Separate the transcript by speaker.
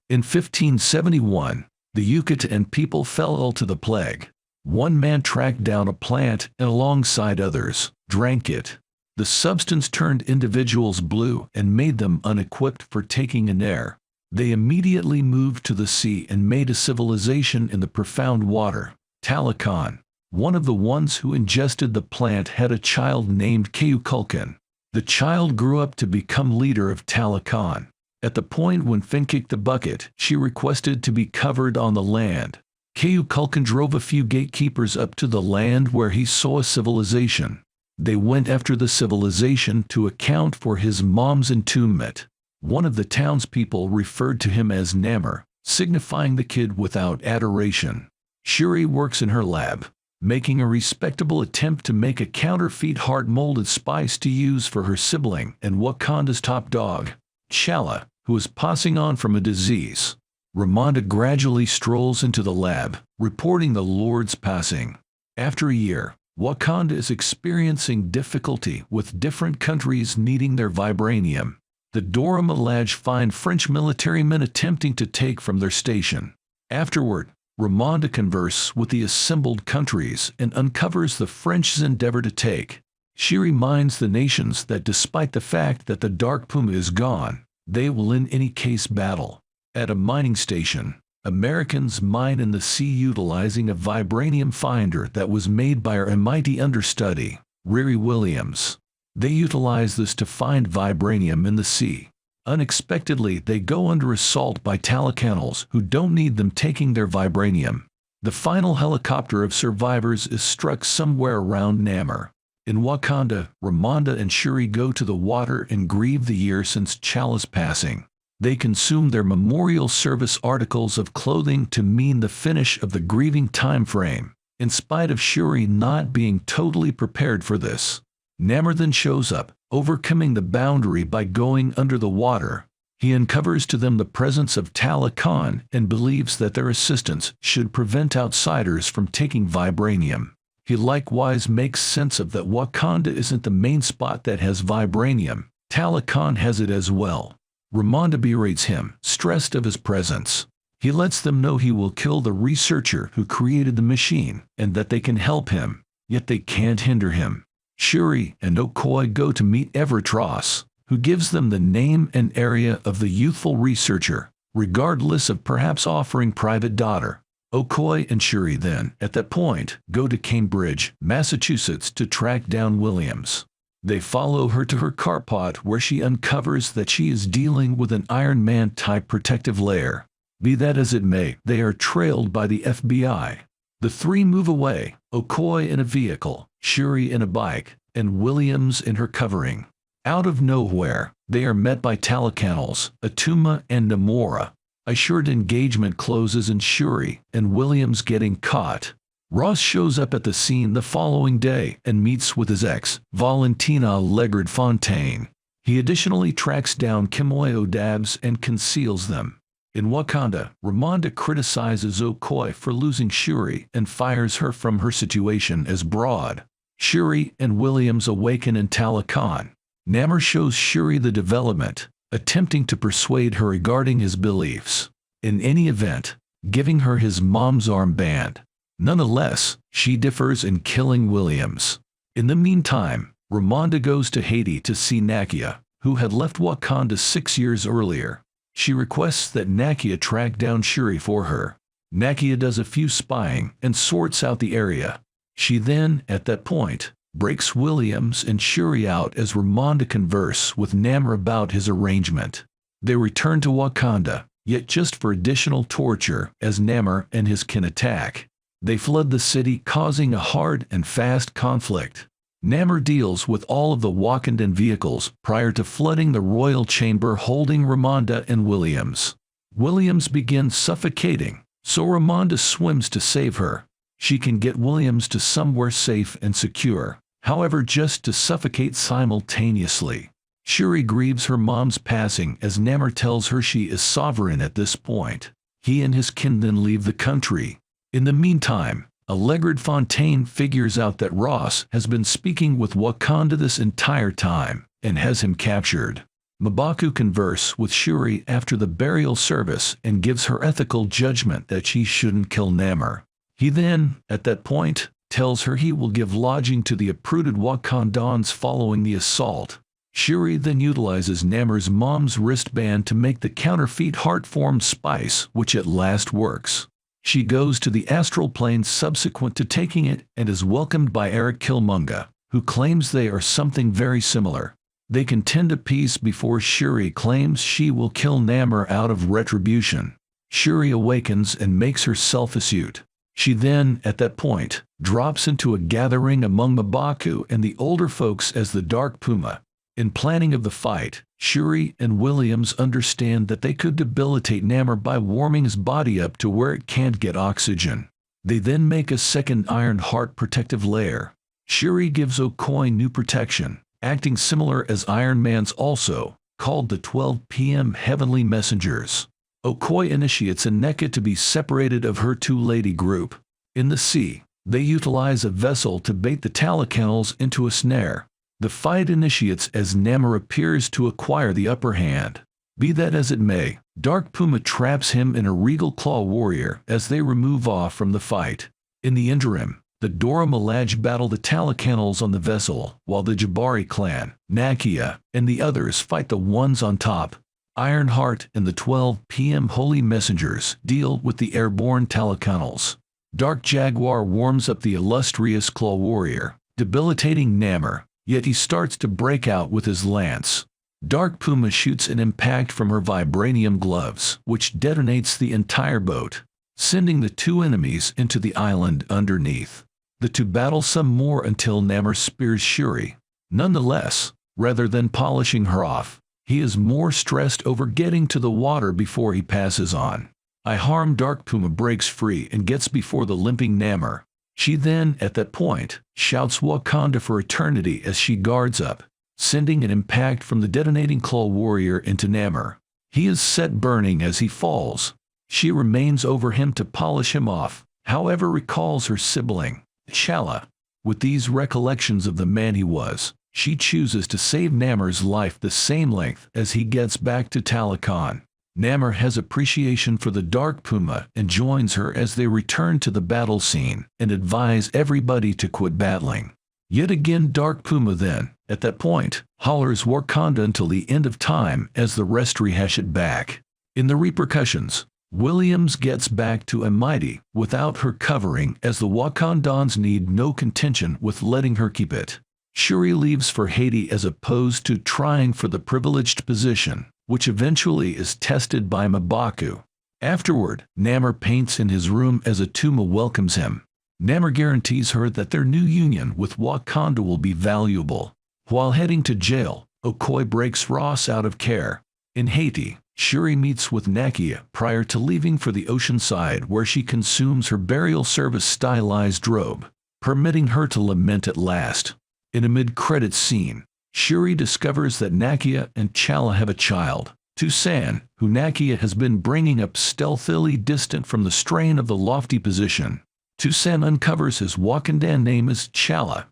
Speaker 1: In 1571, the Yucatan people fell ill to the plague. One man tracked down a plant and alongside others, drank it. The substance turned individuals blue and made them unequipped for taking an air. They immediately moved to the sea and made a civilization in the profound water. Talokan, one of the ones who ingested the plant, had a child named Keukulkan. The child grew up to become leader of Talokan. At the point when Finn kicked the bucket, she requested to be covered on the land. Keukulkan drove a few gatekeepers up to the land where he saw a civilization. They went after the civilization to account for his mom's entombment. One of the townspeople referred to him as Namor, signifying the kid without adoration. Shuri works in her lab, making a respectable attempt to make a counterfeit heart-molded spice to use for her sibling and Wakanda's top dog, Chala, who is passing on from a disease. Ramonda gradually strolls into the lab, reporting the Lord's passing. After a year, Wakanda is experiencing difficulty with different countries needing their vibranium. The Dora Milaje find French military men attempting to take from their station. Afterward, Ramonda converses with the assembled countries and uncovers the French's endeavor to take. She reminds the nations that despite the fact that the Dark Puma is gone, they will in any case battle. At a mining station, Americans mine in the sea utilizing a vibranium finder that was made by our mighty understudy, Riri Williams. They utilize this to find vibranium in the sea. Unexpectedly, they go under assault by Talakanals who don't need them taking their vibranium. The final helicopter of survivors is struck somewhere around Namor. In Wakanda, Ramonda and Shuri go to the water and grieve the year since Chala's passing. They consume their memorial service articles of clothing to mean the finish of the grieving time frame, in spite of Shuri not being totally prepared for this. Namor then shows up, overcoming the boundary by going under the water. He uncovers to them the presence of Talokan and believes that their assistance should prevent outsiders from taking vibranium. He likewise makes sense of that Wakanda isn't the main spot that has vibranium. Talokan has it as well. Ramonda berates him, stressed of his presence. He lets them know he will kill the researcher who created the machine and that they can help him, yet they can't hinder him. Shuri and Okoye go to meet Everett, who gives them the name and area of the youthful researcher, regardless of perhaps offering private daughter. Okoye and Shuri then, at that point, go to Cambridge, Massachusetts to track down Williams. They follow her to her carport where she uncovers that she is dealing with an Iron Man-type protective layer. Be that as it may, they are trailed by the FBI. The three move away, Okoye in a vehicle, Shuri in a bike, and Williams in her covering. Out of nowhere, they are met by Talakanals, Atuma, and Namora. A short engagement closes in Shuri and Williams getting caught. Ross shows up at the scene the following day and meets with his ex, Valentina Legard-Fontaine. He additionally tracks down Kimoyo Dabs and conceals them. In Wakanda, Ramonda criticizes Okoye for losing Shuri and fires her from her situation as broad. Shuri and Williams awaken in Talokan. Namor shows Shuri the development, attempting to persuade her regarding his beliefs. In any event, giving her his mom's armband. Nonetheless, she differs in killing Williams. In the meantime, Ramonda goes to Haiti to see Nakia, who had left Wakanda 6 years earlier. She requests that Nakia track down Shuri for her. Nakia does a few spying and sorts out the area. She then, at that point, breaks Williams and Shuri out as Ramonda converse with Namor about his arrangement. They return to Wakanda, yet just for additional torture as Namor and his kin attack. They flood the city, causing a hard and fast conflict. Namor deals with all of the Wakandan vehicles prior to flooding the royal chamber holding Ramonda and Williams. Williams begins suffocating, so Ramonda swims to save her. She can get Williams to somewhere safe and secure, however just to suffocate simultaneously. Shuri grieves her mom's passing as Namor tells her she is sovereign at this point. He and his kin then leave the country. In the meantime, Legard-Fontaine figures out that Ross has been speaking with Wakanda this entire time and has him captured. M'Baku converses with Shuri after the burial service and gives her ethical judgment that she shouldn't kill Namor. He then, at that point, tells her he will give lodging to the uprooted Wakandans following the assault. Shuri then utilizes Namor's mom's wristband to make the counterfeit heart-formed spice, which at last works. She goes to the astral plane subsequent to taking it and is welcomed by Eric Killmonger, who claims they are something very similar. They contend a peace before Shuri claims she will kill Namor out of retribution. Shuri awakens and makes herself a suit. She then, at that point, drops into a gathering among M'Baku and the older folks as the Dark Puma. In planning of the fight, Shuri and Williams understand that they could debilitate Namor by warming his body up to where it can't get oxygen. They then make a second Iron Heart protective layer. Shuri gives Okoye new protection, acting similar as Iron Man's also, called the 12 p.m. Heavenly Messengers. Okoye initiates a Nakia to be separated of her two-lady group. In the sea, they utilize a vessel to bait the Talakannals into a snare. The fight initiates as Namor appears to acquire the upper hand. Be that as it may, Dark Puma traps him in a regal claw warrior as they remove off from the fight. In the interim, the Dora Milaje battle the Talakannals on the vessel, while the Jabari clan, Nakia, and the others fight the ones on top. Ironheart and the 12 p.m. Holy Messengers deal with the airborne Talakannals. Dark Jaguar warms up the illustrious Claw Warrior, debilitating Namor, yet he starts to break out with his lance. Dark Puma shoots an impact from her vibranium gloves, which detonates the entire boat, sending the two enemies into the island underneath. The two battle some more until Namor spears Shuri. Nonetheless, rather than polishing her off, he is more stressed over getting to the water before he passes on. Dark Puma breaks free and gets before the limping Namor. She then, at that point, shouts Wakanda for eternity as she guards up, sending an impact from the detonating Claw Warrior into Namor. He is set burning as he falls. She remains over him to polish him off, however recalls her sibling, T'Challa. With these recollections of the man he was, she chooses to save Namor's life the same length as he gets back to Talokan. Namor has appreciation for the Dark Puma and joins her as they return to the battle scene and advise everybody to quit battling. Yet again Dark Puma then, at that point, hollers Wakanda until the end of time as the rest rehash it back. In the repercussions, Williams gets back to Mighty without her covering as the Wakandans need no contention with letting her keep it. Shuri leaves for Haiti as opposed to trying for the privileged position, which eventually is tested by M'Baku. Afterward, Namor paints in his room as Atuma welcomes him. Namor guarantees her that their new union with Wakanda will be valuable. While heading to jail, Okoye breaks Ross out of care. In Haiti, Shuri meets with Nakia prior to leaving for the ocean side where she consumes her burial service stylized robe, permitting her to lament at last. In a mid-credits scene, Shuri discovers that Nakia and T'Challa have a child, Toussaint, who Nakia has been bringing up stealthily distant from the strain of the lofty position. Toussaint uncovers his Wakandan name as T'Challa,